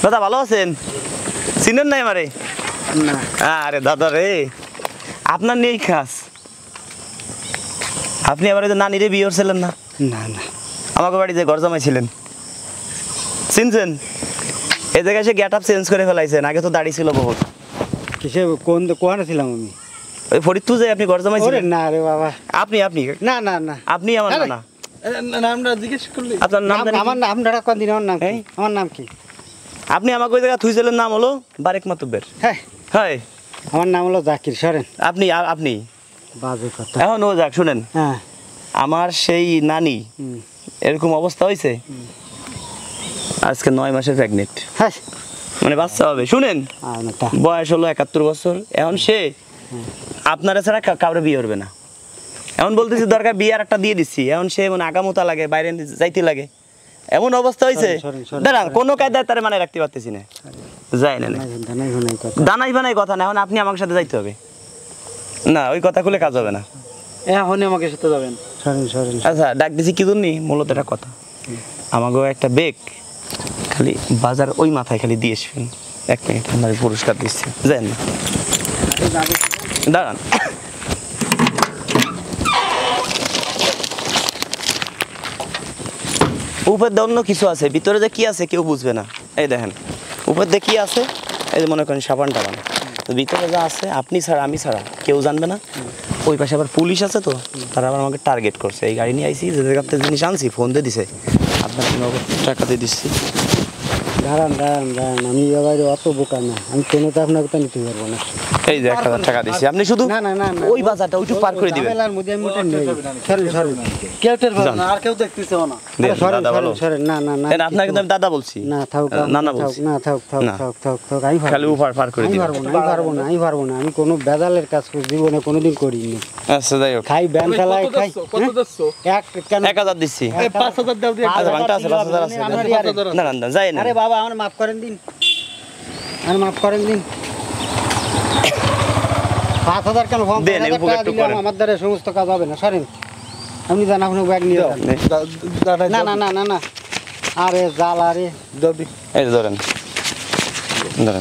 দাদা ভালো আছেন? চিনেন নাই আমারে? না। আরে দাদা রে, আপনার নেই খাস। আপনি আমার নানিরে বিয়ে করছিলেন না? না না, আমাকে বাড়িতে ঘর জমাইছিলেন, চিনছেন? এই জায়গায় সে গেট আপ চেঞ্জ করে ফেলাইছেন। আগে তো দাড়ি ছিল বহুত। কিসে কোন ছিলাম আমি? ওই ফরিদপুর যে আপনি ঘর জমাইছিলেন। না রে বাবা, আপনি না না না, আপনি আমার না। নামটা জিজ্ঞেস করলি? আপনার নাম জানি? আমার নাম ধরা কোন দিন? আমার নাম কি? আমার নাম কি? আপনি আমাকে ওই জায়গা থুইছিলেন, নাম হলো বারেক মাতুব্বের। হ্যাঁ, হয় আমার নাম হলো জাকির সরেন। আপনি বাজে কথা। এখন ও যাক, শুনেন, হ্যাঁ, আমার সেই নানি এরকম অবস্থা হয়েছে, আজকে 9 মাসের প্রেগনেন্ট, হ্যাঁ, মানে বাচ্চা হবে। শুনেন, বয়স হলো 71 বছর। এখন সে আপনারা ছাড়া কাউরে বিয়ে করবে না। এখন বলতেছি দরকার বিয়ে আর একটা দিয়ে দিচ্ছি। এখন সে মানে আগামোতা লাগে, বাইরে যাইতে লাগে, এমন অবস্থা হয়েছে। দাঁড়ান, কোনো কায়দায় তারা মানে রাখতে পারতেছি না, যাই না। দানাই বানাই কথা না, এখন আপনি আমার সাথে যাইতে হবে না, ওই কথা খুলে কাজ হবে না। এখন আমাকে সাথে যাবেন? আচ্ছা, ডাক দিছি কি জন্য? মূলত একটা কথা, আমাকেও একটা বেগ খালি বাজার ওই মাথায় খালি দিয়ে আসবেন। 1 মিনিট, আপনার পুরস্কার দিচ্ছি, যাই না। দাঁড়ান, উপর দিয়ে অন্য কিছু আছে, ভিতরে যে কি আছে কেউ বুঝবে না। এই দেখেন, উপর দিয়ে কি আছে, এই যে মনে করেন সাবান টাবান, ভিতরে যা আছে আপনি ছাড়া আমি ছাড়া কেউ জানবে না। ওই পাশে আবার পুলিশ আছে, তো তারা আবার আমাকে টার্গেট করছে। এই গাড়ি নিয়ে আইসি, যে জায়গাতে জিনিস আনছি, ফোন দিয়ে দিছে, আপনার টাকা দিয়ে দিচ্ছি। দাঁড়ান, আমি এবার অত বোকা না, আমি কোনো তো আপনাকে তো নিতে পারবো না। এই যে 1000 টাকা দিচ্ছি, আপনি শুধু ওই বাজারটা ওইটুকু পার করে দিবেন। আর কেউ দেখতেছে না। আপনাকে আমি দাদা বলছি না, নানা বলছি না, খালি উপর পার করে দিবেন। আমি পারবো না, আমি কোনো বেদালের কাজ জীবনে কোনোদিন করিনি। আচ্ছা, যাই হোক, খাই ব্যান চালাই, খাই। 1000 দিচ্ছি। 5000 দাও। আচ্ছা, 5000 আছে। না না, যাই না। আরে বাবা, আমার মাফ করেন দিন, আমার মাফ করেন দিন। 5000 কেন? আমার দ্বারা সমস্ত কাজ হবে না, সরেন। আপনি জান, আপনার ব্যাগ নিয়ে না না না না না। আরে জাল, আরে এই ধরেন,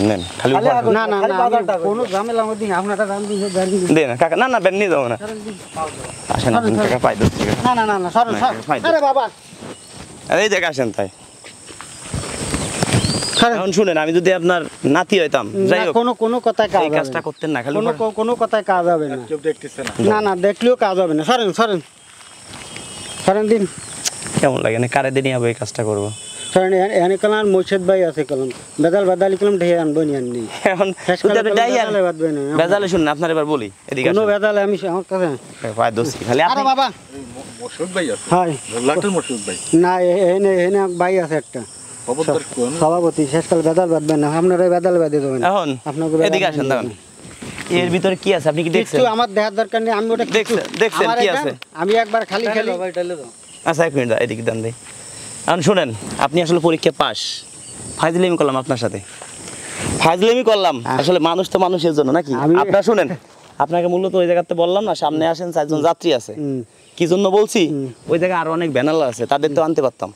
নেন, খালি না না না, কোনো ঝামেলা আমাদের আপনারা দেন কাকা। না না, ব্যাগ নিয়ে যাবো না, আসেন, আপনি টাকা পাই দিচ্ছি। না না না না, সরেন। আরে বাবা, এই জায়গা আসেন। তাই এখন শুনেন, আমি যদি আপনার নাতি হইতাম, যাই হোক, কোনো কথায় কাজ এই কাজটা করতেন না, খালি কোনো কথায় কাজ হবে না। কেউ দেখতেছে না, না দেখলেও কাজ হবে না। সরেন দিন। কেমন লাগে না? কারে দিয়ে যাবো এই কাজটা করবো? সরেন। এনে কলাম মোর্শেদ ভাই আছে, কলাম বেদালি কলাম ঢেয়ে আনবো নি আননি। এখন বেজালে শুনুন, আপনার এবার বলি, এদিকে কোনো বেদালে আমি আমার কাছে পায় দোষী খালি। আরে বাবা, মোর্শেদ ভাই আছে? হ্যাঁ, লাটের মোর্শেদ ভাই না, এনে ভাই আছে একটা সভাপতি। শেষকাল বেদাল বাঁধবেন না, আপনারা বেদাল বেঁধে দেবেন। এখন এদিকে আসেন, দেখুন এর ভিতরে কি আছে, আপনি কি দেখছেন? আমার দেখার দরকার নেই, আমি ওটা দেখছেন কি আছে? আমি একবার খালি আচ্ছা, 1 মিনিট, এদিকে দেন দেই। এখন শুনেন, আপনি আসলে পরীক্ষা পাস, ফাইজলামি করলাম আপনার সাথে, ফাইজলামি করলাম। আসলে মানুষ তো মানুষের জন্য নাকি? আপনারা শুনেন, আপনাকে মূলত ওই জায়গাতে বললাম না, সামনে আসেন, 4 জন যাত্রী আছে। কি জন্য বলছি? ওই জায়গায় আরো অনেক ব্যানার আছে, তাদের তো আনতে পারতাম।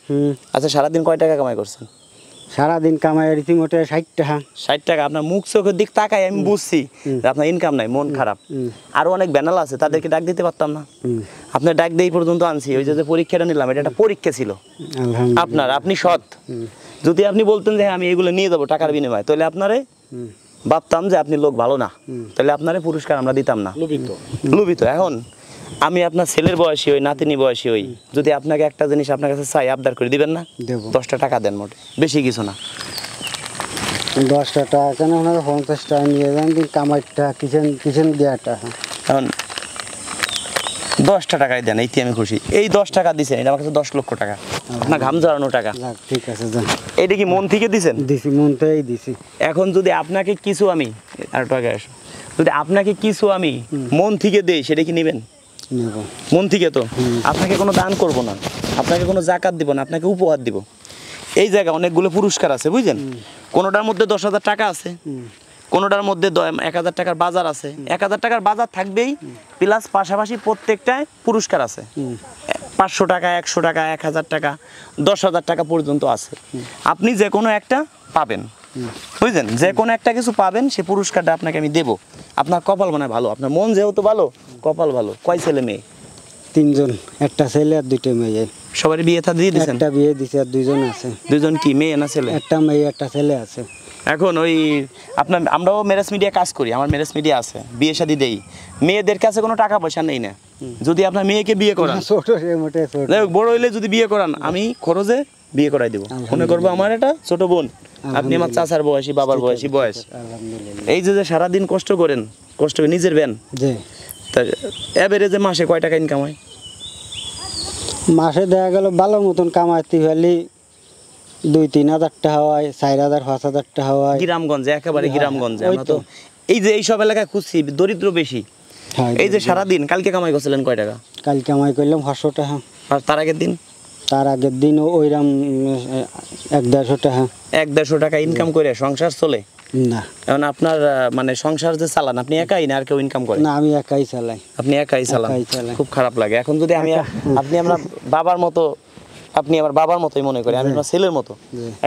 আচ্ছা, সারাদিন কয় টাকা কামাই করছেন? সারাদিন কামাই রীতিমতো 60 টাকা। 60 টাকা? আপনার মুখ চোখের দিক তাকাই আমি বুঝছি আপনার ইনকাম নাই, মন খারাপ। আরো অনেক ব্যানার আছে, তাদেরকে ডাক দিতে পারতাম না? আপনার ডাক দিয়ে পর্যন্ত আনছি। ওই যে পরীক্ষাটা নিলাম, এটা একটা পরীক্ষা ছিল আপনার। আপনি সৎ। যদি আপনি বলতেন যে আমি এগুলো নিয়ে যাবো টাকার বিনিময়ে, তাহলে আপনারে ভাবতাম যে আপনি লোক ভালো না, তাহলে আপনারে পুরস্কার আমরা দিতাম না। লোভিত। এখন আমি আপনার ছেলের বয়সী হই, নাতিনি বয়সী হই, যদি আপনাকে একটা জিনিস আপনার কাছে চাই, আবদার করে দিবেন না? 10টা টাকা দেন, মোটে বেশি কিছু না। 10টা টাকা কেন? 50 টাকা নিয়ে যান, কামাইটা কিচেন দেওয়াটা। এখন 10টা টাকাই দেন, এইতে আমি খুশি। এই 10 টাকা দিচ্ছেন, এটা আমার কাছে 10 লক্ষ টাকা, আপনার ঘাম ঝরানো টাকা। ঠিক আছে, যান। এইটা কি মন থেকে দিচ্ছেন? দিছি, মন থেকেই দিছি। এখন যদি আপনাকে কিছু আমি আর টাকা আসো, যদি আপনাকে কিছু আমি মন থেকে দেই, সেটা কি নেবেন? মন থেকে তো আপনাকে কোনো দান করব না, আপনাকে কোনো জাকাত দিব না, আপনাকে উপহার দিব। এই জায়গায় অনেকগুলো পুরস্কার আছে, বুঝলেন? কোনোটার মধ্যে 10,000 টাকা আছে, কোনোটার মধ্যে 1000 টাকার বাজার আছে। 1000 টাকার বাজার থাকবেই, প্লাস পাশাপাশি প্রত্যেকটায় পুরস্কার আছে। 500 টাকা, 100 টাকা, 1000 টাকা, 10,000 টাকা পর্যন্ত আছে। আপনি যে কোনো একটা পাবেন, বুঝলেন? যে কোনো একটা কিছু পাবেন, সে পুরস্কারটা আপনাকে আমি দেব। আপনার কপাল মানে ভালো, আপনার মন যেহেতু ভালো, কপাল ভালো। কয় ছেলে মেয়ে? 3 জন, একটা ছেলে আর 2টা মেয়ে। সবাই বিয়ে থা দিয়ে দিয়েছেন? একটা বিয়ে দিছে আর 2 জন আছে। 2 জন কি মেয়ে না ছেলে? একটা মেয়ে একটা ছেলে আছে। এখন ওই আপনার, আমরাও ম্যারেজ মিডিয়া কাজ করি, আমার ম্যারেজ মিডিয়া আছে, বিয়ে শাদী দেই। মেয়েদের কাছে কোনো টাকা পয়সা নেই না। যদি আপনার মেয়েকে বিয়ে করান, ছোট সে মোটে ছোট। যাই হোক, বড় হইলে যদি বিয়ে করান, আমি খরচে বিয়ে করাই দেবো। মনে করবো আমার এটা ছোট বোন, আপনি আমার চাচার বয়সী, বাবার বয়সী বয়স। আলহামদুলিল্লাহ। এই যে সারাদিন কষ্ট করেন, কষ্ট করে নিজের ব্যান, জি। তা এভারেজে মাসে কয় টাকা ইনকাম হয়? মাসে দেখা গেল ভালো মতন কামাইতে হলে 2-3 হাজার টাকা হয়, 4,000-5 হাজার টাকা হয়। গ্রামগঞ্জে, একেবারে গ্রামগঞ্জে। ওই আমরা তো এই যে এইসব এলাকায় খুঁজছি, দরিদ্র বেশি। হয়, এই যে সারাদিন, কালকে কামাই করছিলেন কয় টাকা? কাল কামাই করলাম 500 টাকা। আর তার আগের দিন? তার আগের দিন ওইরকম 1-150 টাকা। 1-150 টাকা ইনকাম করে সংসার চলে? না এখন আপনার মানে সংসার যে চালান, আপনি একাই না আর কেউ ইনকাম করে? না, আমি একাই চালাই। আপনি একাই চালান? একাই চালাই। খুব খারাপ লাগে। এখন যদি আমি, আপনি আমরা বাবার মতো, আপনি আমার বাবার মতোই মনে করি, আমি আমার ছেলের মতো।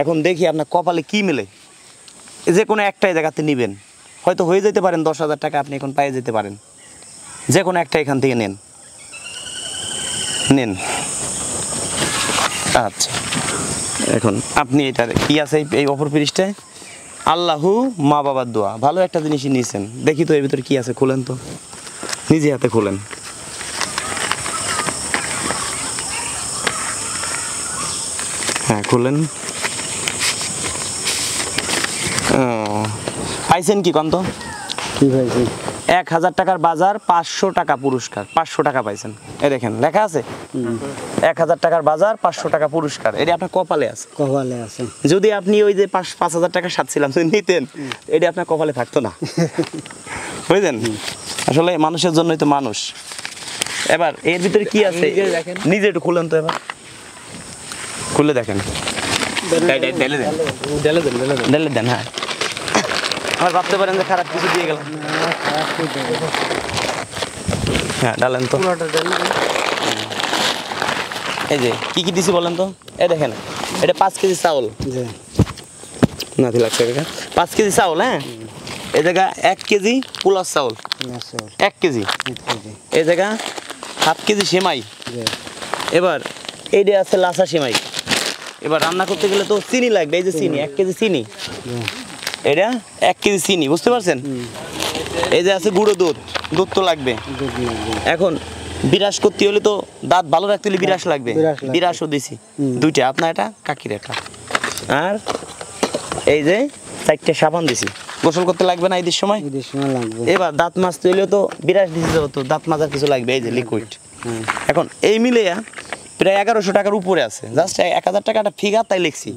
এখন দেখি আপনার কপালে কি মেলে, যে কোনো একটাই জায়গাতে নিবেন, হয়তো হয়ে যেতে পারেন 10,000 টাকা আপনি এখন পেয়ে যেতে পারেন। যে কোনো একটা এখান থেকে নেন, নেন। আচ্ছা, এখন আপনি এটা কি আছে এই অপর পৃষ্ঠায়? আল্লাহু মা বাবার দোয়া, ভালো একটা জিনিসই নিয়েছেন। দেখি তো এর ভিতরে কি আছে, খুলেন তো, নিজে হাতে খুলেন। হ্যাঁ খুলেন। পাইছেন কি কন্ত? কি পাইছি? 1,000 টাকার বাজার, 500 টাকা পুরস্কার। 500 টাকা পাইছেন, এই দেখেন লেখা আছে 1,000 টাকার বাজার, 500 টাকা পুরস্কার। এটা আপনার কপালে আছে। কপালে আছে। যদি আপনি ওই যে 5,000 টাকা সাথছিলাম যদি নিতেন, এটা আপনার কপালে থাকতো না, বুঝলেন? আসলে মানুষের জন্যই তো মানুষ। এবার এর ভিতরে কি আছে নিজে একটু খুলেন তো, এবার খুলে দেখেন। ঢেলে দেন। হ্যাঁ, আমার ভাবতে পারেন যে খারাপ কিছু দিয়ে গেলাম। হ্যাঁ ডালেন তো। এই যে কি কি দিছি বলেন তো? এই দেখেন, এটা 5 কেজি চাউল, না 5 কেজি চাউল। হ্যাঁ, এই জায়গা 1 কেজি পোলার চাউল, 1 কেজি। এই জায়গা 7 কেজি সেমাই। এবার এইটা আছে লাচা সেমাই। এবার রান্না করতে গেলে তো চিনি লাগবে, এই যে চিনি 1 কেজি চিনি, এটা 1 কেজি চিনি, বুঝতে পারছেন? এই যে আছে গুঁড়ো দুধ, দুধ তো লাগবে। এখন বিরাস করতে হলে তো দাঁত ভালো রাখতে হলে বিরাস লাগবে, বিরাসও দিছি 2টা, আপনার এটা কাকির এটা। আর এই যে 4টে সাবান দিছি, গোসল করতে লাগবে না ঈদের সময়? এবার দাঁত মাজতে হলেও তো বিরাস দিছি, তো দাঁত মাজার কিছু লাগবে, এই যে লিকুইড। এখন এই মিলে প্রায় 1100 টাকার উপরে আছে, জাস্ট 1,000 টাকাটা ফিগার তাই লিখছি।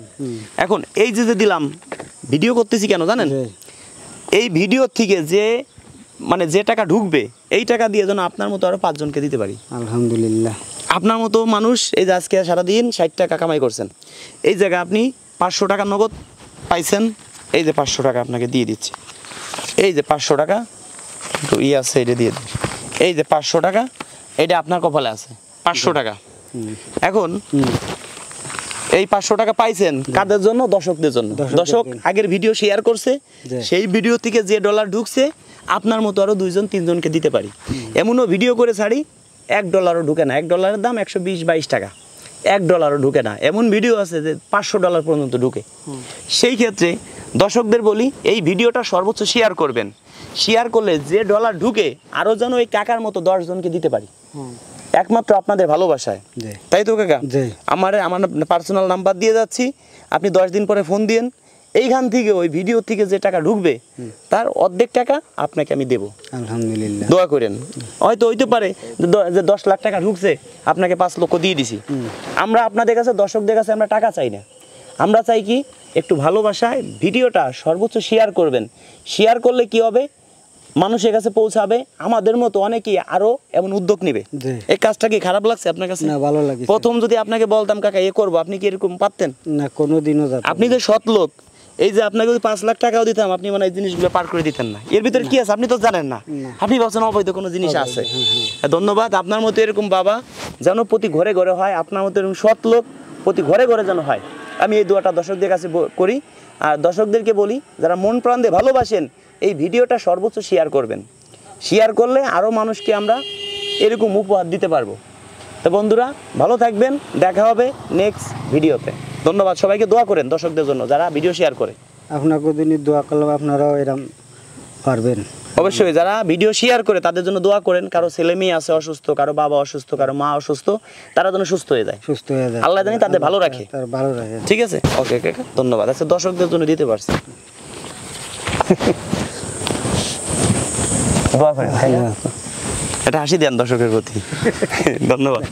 এখন এই যে দিলাম, ভিডিও করতেছি কেন জানেন? এই ভিডিও থেকে যে মানে যে টাকা ঢুকবে, এই টাকা দিয়ে যেন আপনার মতো আরো 5 জনকে দিতে পারি। আলহামদুলিল্লাহ। আপনার মতো মানুষ এই যে আজকে সারাদিন 60 টাকা কামাই করছেন, এই জায়গায় আপনি 500 টাকা নগদ পাইছেন। এই যে 500 টাকা আপনাকে দিয়ে দিচ্ছি, এই যে 500 টাকা একটু আছে, এটা দিয়ে দিন। এই যে 500 টাকা, এটা আপনার কপালে আছে 500 টাকা। এখন এই 500 টাকা পাইছেন কাদের জন্য? দর্শকদের জন্য। দর্শক আগের ভিডিও শেয়ার করছে, সেই ভিডিও থেকে যে ডলার ঢুকছে আপনার মতো আরো 2 জন 3 জনকে দিতে পারি। এমনও ভিডিও করে ছাড়ি $1 ঢুকে না, $1 দাম 120-22 টাকা, $1 ঢুকে না। এমন ভিডিও আছে যে $500 পর্যন্ত ঢুকে। সেই ক্ষেত্রে দর্শকদের বলি, এই ভিডিওটা সর্বোচ্চ শেয়ার করবেন। শেয়ার করলে যে ডলার ঢুকে আরো যেন ওই কাকার মতো 10 জনকে দিতে পারি, একমাত্র আপনাদের ভালোবাসায়। তাই তো কাকা? আমার পার্সোনাল নাম্বার দিয়ে যাচ্ছি, আপনি 10 দিন পরে ফোন দিয়েন। এইখান থেকে ওই ভিডিও থেকে যে টাকা ঢুকবে তার অর্ধেক টাকা আপনাকে আমি দেবো। আলহামদুলিল্লাহ। দোয়া করেন। হয়তো হইতে পারে যে 10 লাখ টাকা ঢুকছে, আপনাকে 5 লক্ষ দিয়ে দিছি। আমরা আপনাদের কাছে, দর্শকদের কাছে আমরা টাকা চাই না, আমরা চাই কি একটু ভালোবাসায় ভিডিওটা সর্বোচ্চ শেয়ার করবেন। শেয়ার করলে কি হবে, মানুষের কাছে পৌঁছাবে, আমাদের মতো অনেকেই আরো এমন উদ্যোগ নেবে। এই কাজটা কি খারাপ লাগছে আপনার কাছে? না, ভালো লাগে। প্রথম যদি আপনাকে বলতাম কাকা এ করবো, আপনি কি এরকম পারতেন? না, কোনোদিনও। আপনি যে সৎ লোক, এই যে আপনাকে যদি 5 লাখ টাকাও দিতাম, আপনি মানে এই জিনিসগুলো পার করে দিতেন না। এর ভিতরে কি আছে আপনি তো জানেন না, আপনি ভাবছেন অবৈধ কোনো জিনিস আছে। ধন্যবাদ। আপনার মতো এরকম বাবা যেন প্রতি ঘরে ঘরে হয়, আপনার মতো এরকম সৎ লোক প্রতি ঘরে ঘরে যেন হয়। আমি এই দোয়াটা দর্শকদের কাছে করি। আর দর্শকদেরকে বলি, যারা মন প্রাণ দিয়ে ভালোবাসেন, এই ভিডিওটা সর্বোচ্চ শেয়ার করবেন। শেয়ার করলে আরও মানুষকে আমরা এরকম উপহার দিতে পারবো। তো বন্ধুরা ভালো থাকবেন, দেখা হবে নেক্সট ভিডিওতে। ধন্যবাদ, সবাইকে দোয়া করেন দর্শকদের জন্য যারা ভিডিও শেয়ার করে। আপনাকে দিনই দোয়া করলাম, আপনারাও এরকম পারবেন। অবশ্যই যারা ভিডিও শেয়ার করে তাদের জন্য দোয়া করেন। কারো ছেলে মেয়ে আছে অসুস্থ, কারো বাবা অসুস্থ, কারো মা অসুস্থ, তারা যেন সুস্থ হয়ে যায়, সুস্থ হয়ে যায়, আল্লাহ জানি তাদের ভালো রাখে। তার ভালো রাখে। ঠিক আছে, ওকে ওকে, ধন্যবাদ। আচ্ছা দর্শকদের জন্য দিতে পারছি, দোয়া করেন, এটা হাসি দেন দর্শকের প্রতি। ধন্যবাদ।